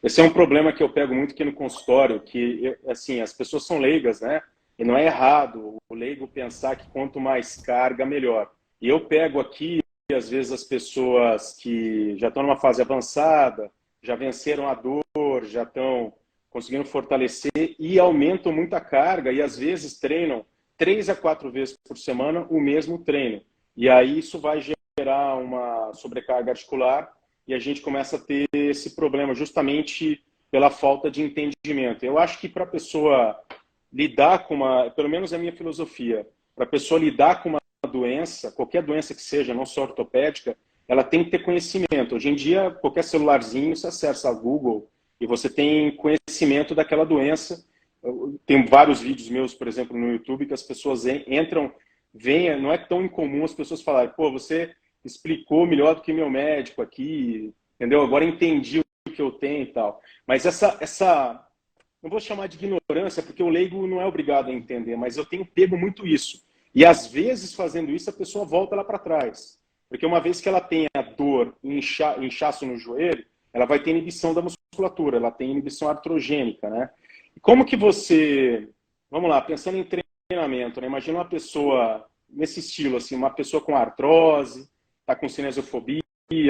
Esse é um problema que eu pego muito aqui no consultório, que assim, as pessoas são leigas, né? E não é errado o leigo pensar que quanto mais carga, melhor. E eu pego aqui, às vezes, as pessoas que já estão numa fase avançada, já venceram a dor, já estão conseguindo fortalecer e aumentam muito a carga e, às vezes, treinam 3 a 4 vezes por semana o mesmo treino. E aí isso vai gerar uma sobrecarga articular e a gente começa a ter esse problema justamente pela falta de entendimento. Eu acho que para a pessoa lidar com uma, pelo menos é a minha filosofia, para a pessoa lidar com uma doença, qualquer doença que seja, não só ortopédica, ela tem que ter conhecimento. Hoje em dia, qualquer celularzinho, você acessa a Google e você tem conhecimento daquela doença. Tem vários vídeos meus, por exemplo, no YouTube, que as pessoas entram, veem, não é tão incomum as pessoas falarem, pô, você explicou melhor do que meu médico aqui, entendeu? Agora entendi o que eu tenho e tal. Mas essa não vou chamar de ignorância, porque o leigo não é obrigado a entender, mas eu tenho pego muito isso. E às vezes, fazendo isso, a pessoa volta lá para trás. Porque uma vez que ela tem a dor, inchaço no joelho, ela vai ter inibição da musculatura, ela tem inibição artrogênica, né? E como que você, vamos lá, pensando em treinamento, né? Imagina uma pessoa nesse estilo, assim, uma pessoa com artrose, está com cinesiofobia,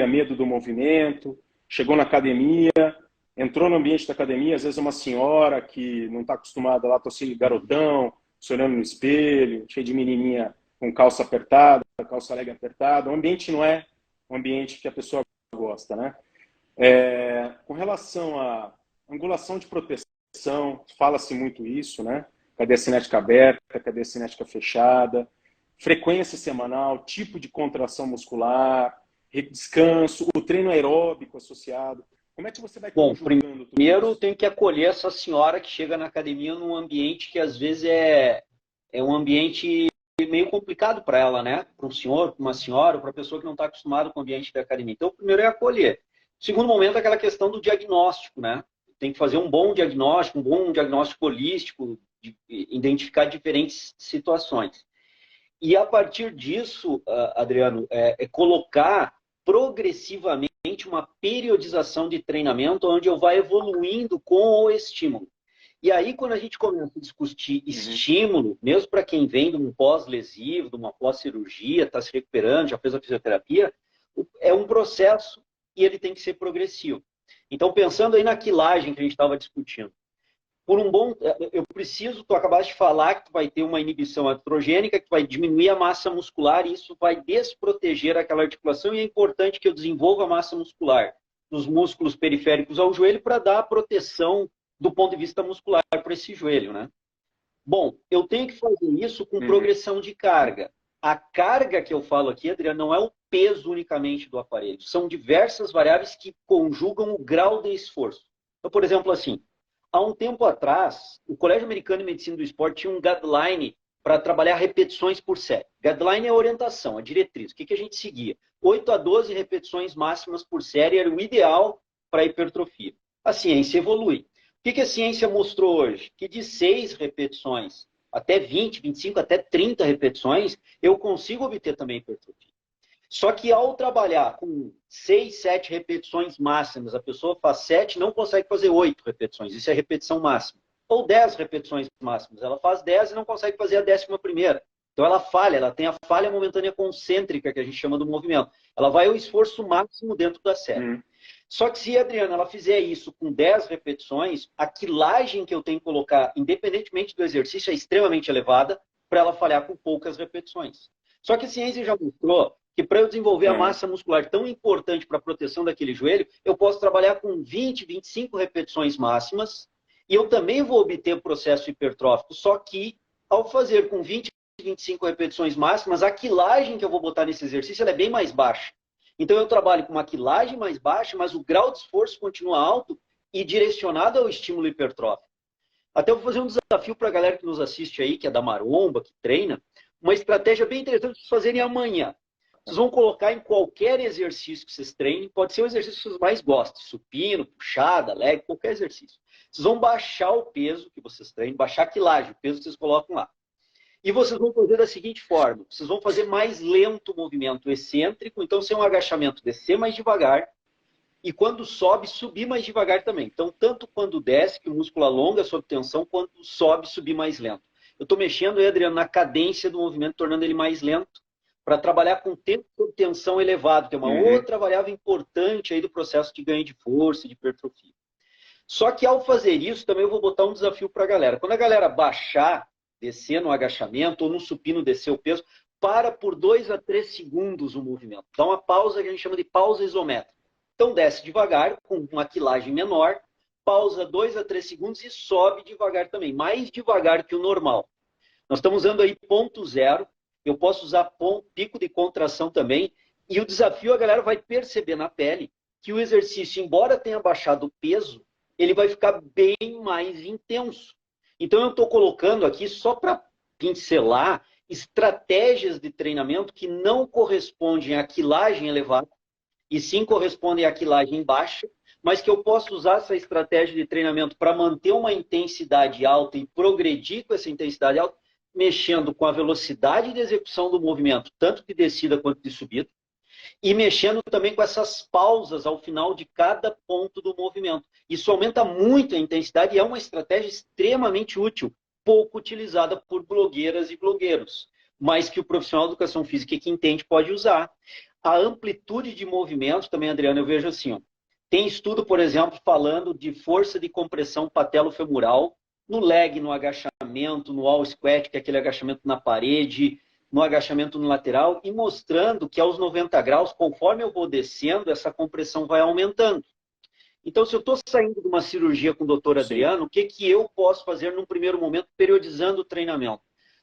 medo do movimento, chegou na academia, entrou no ambiente da academia, às vezes é uma senhora que não está acostumada lá, tossindo de garotão, se olhando no espelho, cheio de menininha com calça apertada, calça leg apertada. O ambiente não é um ambiente que a pessoa gosta, né? Com relação à angulação de proteção, fala-se muito isso, né? Cadeia cinética aberta, cadeia cinética fechada, frequência semanal, tipo de contração muscular, descanso, o treino aeróbico associado. Como é que você vai Bom, conjugando tudo primeiro eu isso? tenho que acolher essa senhora que chega na academia num ambiente que às vezes é um ambiente meio complicado para ela, né? Para um senhor, para uma senhora, para a pessoa que não está acostumada com o ambiente da academia. Então, o primeiro é acolher. O segundo momento é aquela questão do diagnóstico, né? Tem que fazer um bom diagnóstico holístico, identificar diferentes situações. E a partir disso, Adriano, é colocar progressivamente uma periodização de treinamento onde eu vá evoluindo com o estímulo. E aí, quando a gente começa a discutir Uhum. estímulo, mesmo para quem vem de um pós-lesivo, de uma pós-cirurgia, está se recuperando, já fez a fisioterapia, é um processo e ele tem que ser progressivo. Então, pensando aí na quilagem que a gente estava discutindo, por um bom. Eu preciso, tu acabaste de falar que tu vai ter uma inibição artrogênica, que tu vai diminuir a massa muscular, e isso vai desproteger aquela articulação, e é importante que eu desenvolva a massa muscular dos músculos periféricos ao joelho para dar a proteção do ponto de vista muscular para esse joelho, né? Bom, eu tenho que fazer isso com Uhum. progressão de carga. A carga que eu falo aqui, Adriano, não é o peso unicamente do aparelho, são diversas variáveis que conjugam o grau de esforço. Então, por exemplo, assim, há um tempo atrás, o Colégio Americano de Medicina do Esporte tinha um guideline para trabalhar repetições por série. Guideline é a orientação, a diretriz. O que a gente seguia? 8 a 12 repetições máximas por série era o ideal para a hipertrofia. A ciência evolui. O que a ciência mostrou hoje? Que de 6 repetições até 20, 25, até 30 repetições, eu consigo obter também hipertrofia. Só que ao trabalhar com 6, 7 repetições máximas, a pessoa faz 7 não consegue fazer 8 repetições. Isso é repetição máxima. Ou 10 repetições máximas. Ela faz 10 e não consegue fazer a 11ª. Então ela falha, ela tem a falha momentânea concêntrica, que a gente chama do movimento. Ela vai ao esforço máximo dentro da série. Uhum. Só que se a Adriana ela fizer isso com 10 repetições, a quilagem que eu tenho que colocar, independentemente do exercício, é extremamente elevada para ela falhar com poucas repetições. Só que a ciência já mostrou que para eu desenvolver a Uhum. massa muscular tão importante para a proteção daquele joelho, eu posso trabalhar com 20, 25 repetições máximas e eu também vou obter o processo hipertrófico, só que ao fazer com 20, 25 repetições máximas, a quilagem que eu vou botar nesse exercício ela é bem mais baixa. Então eu trabalho com uma quilagem mais baixa, mas o grau de esforço continua alto e direcionado ao estímulo hipertrófico. Até eu vou fazer um desafio para a galera que nos assiste aí, que é da maromba, que treina, uma estratégia bem interessante para vocês fazerem amanhã. Vocês vão colocar em qualquer exercício que vocês treinem, pode ser o exercício que vocês mais gostem, supino, puxada, leg, qualquer exercício. Vocês vão baixar o peso que vocês treinem, baixar a quilagem, o peso que vocês colocam lá. E vocês vão fazer da seguinte forma, vocês vão fazer mais lento o movimento excêntrico, então sem um agachamento, descer mais devagar, E quando sobe, subir mais devagar também. Então, tanto quando desce, que o músculo alonga sob tensão, quanto sobe, subir mais lento. Eu estou mexendo, Adriano, na cadência do movimento, tornando ele mais lento, para trabalhar com tempo de tensão elevado, que é uma outra variável importante aí do processo de ganho de força e de hipertrofia. Só que ao fazer isso, também eu vou botar um desafio para a galera. Quando a galera baixar, descer no agachamento ou no supino descer o peso, para por 2 a 3 segundos o movimento. Dá uma pausa que a gente chama de pausa isométrica. Então desce devagar, com uma quilagem menor, pausa 2 a 3 segundos e sobe devagar também, mais devagar que o normal. Nós estamos usando aí ponto zero, eu posso usar pico de contração também, e o desafio a galera vai perceber na pele que o exercício, embora tenha baixado o peso, ele vai ficar bem mais intenso. Então eu estou colocando aqui, só para pincelar, estratégias de treinamento que não correspondem à quilagem elevada, e sim correspondem à quilagem baixa, mas que eu posso usar essa estratégia de treinamento para manter uma intensidade alta e progredir com essa intensidade alta, mexendo com a velocidade de execução do movimento, tanto de descida quanto de subida, e mexendo também com essas pausas ao final de cada ponto do movimento. Isso aumenta muito a intensidade e é uma estratégia extremamente útil, pouco utilizada por blogueiras e blogueiros, mas que o profissional de educação física que entende pode usar. A amplitude de movimento também, Adriano, eu vejo assim, ó, tem estudo, por exemplo, falando de força de compressão patelofemoral no leg, no agachamento, no wall squat, que é aquele agachamento na parede, no agachamento no lateral, e mostrando que aos 90 graus, conforme eu vou descendo, essa compressão vai aumentando. Então, se eu estou saindo de uma cirurgia com o doutor Adriano, o que eu posso fazer num primeiro momento, periodizando o treinamento?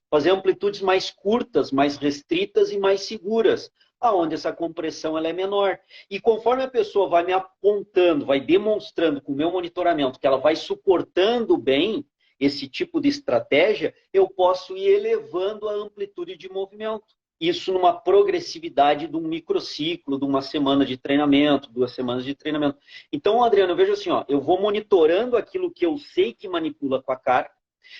Fazer amplitudes mais curtas, mais restritas e mais seguras, aonde essa compressão ela é menor. E conforme a pessoa vai me apontando, vai demonstrando com o meu monitoramento que ela vai suportando bem esse tipo de estratégia, eu posso ir elevando a amplitude de movimento. Isso numa progressividade de um microciclo, de uma semana de treinamento, 2 semanas de treinamento. Então, Adriano, eu vejo assim, ó, eu vou monitorando aquilo que eu sei que manipula com a carga,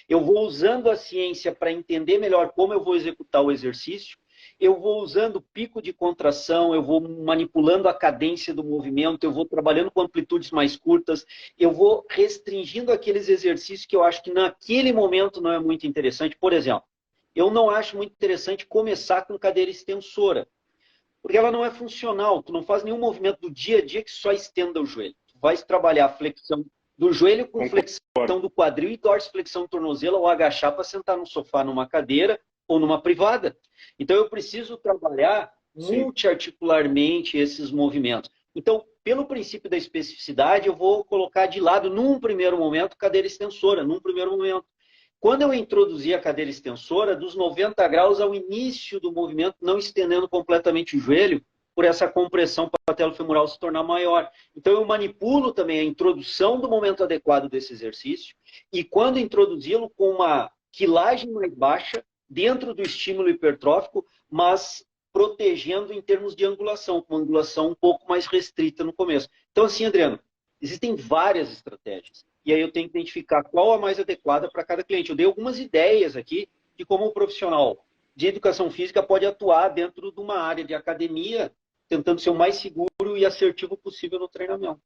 eu vou usando a ciência para entender melhor como eu vou executar o exercício, eu vou usando pico de contração, eu vou manipulando a cadência do movimento, eu vou trabalhando com amplitudes mais curtas, eu vou restringindo aqueles exercícios que eu acho que naquele momento não é muito interessante. Por exemplo, eu não acho muito interessante começar com cadeira extensora, porque ela não é funcional, tu não faz nenhum movimento do dia a dia que só estenda o joelho. Tu vai trabalhar a flexão do joelho com flexão do quadril e dorsiflexão do tornozelo ao agachar para sentar no sofá, numa cadeira ou numa privada. Então, eu preciso trabalhar multiarticularmente esses movimentos. Então, pelo princípio da especificidade, eu vou colocar de lado, num primeiro momento, cadeira extensora, num primeiro momento. Quando eu introduzir a cadeira extensora, dos 90 graus ao início do movimento, não estendendo completamente o joelho, por essa compressão patelofemoral se tornar maior. Então, eu manipulo também a introdução do momento adequado desse exercício e quando introduzi-lo com uma quilagem mais baixa, dentro do estímulo hipertrófico, mas protegendo em termos de angulação, com uma angulação um pouco mais restrita no começo. Então, assim, Adriano, existem várias estratégias. E aí eu tenho que identificar qual a mais adequada para cada cliente. Eu dei algumas ideias aqui de como um profissional de educação física pode atuar dentro de uma área de academia, tentando ser o mais seguro e assertivo possível no treinamento.